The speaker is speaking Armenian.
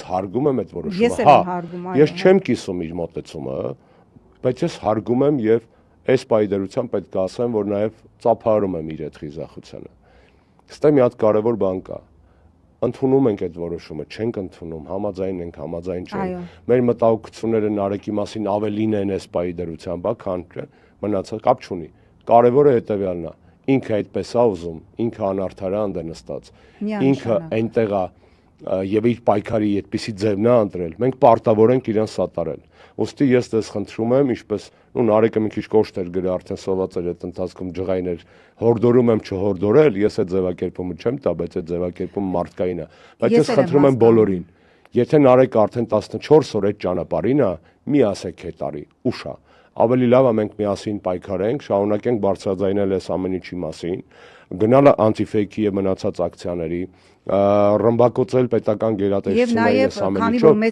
հարգում եմ այդ որոշումը։ Ես էլ եմ հարգում, այո։ Ես չեմ կիսում իր մոտեցումը, բայց ես հարգում եմ եւ այս պայդերությամբ պետք է ասեմ, որ նաեւ ծափահարում եմ իր այդ խիզախությանը։ Ստե մի հատ կարևոր բան կա։ Ընդունում ենք այդ որոշումը, չենք ընդունում, համաձայն ենք, համաձայն չենք։ Մեր մտահոգությունները Նարեկի մասին ավելին են այս պայդերությամբ, քան մնացած կապ չունի։ Կարևորը հետեւյալն է։ Ինքը այդպես է ուզում, ինքը անարդար է անդե նստած։ Ինքը այնտեղ է եւ իր պայքարի այդպիսի ձևն է ընտրել։ Մենք պարտավոր ենք իրան սատարել։ Ոստի ես դες խնդրում եմ, ինչպես Նարեկը մի քիչ կոշտ էր գրել, արդեն սոված էր այդ ընթացքում ջղայն էր, հորդորում եմ չհորդորել, ես այդ ձևակերպումը չեմ տա, բայց այդ ձևակերպումը մարդկային է։ Բայց ես խնդրում եմ բոլորին, եթե Նարեկը արդեն 14 օր այդ ճանապարհին է, մի ասեք հետարի, ուշ է։ Ավելի լավ է մենք միասին պայքարենք, շարունակենք բարձրաձայնել այս ամեն ինչի մասին, գնալ անտիֆեյքի եւ մնացած ակցիաների, ռմբակոծել պետական գերատեսչությունների այս ամեն ինչով։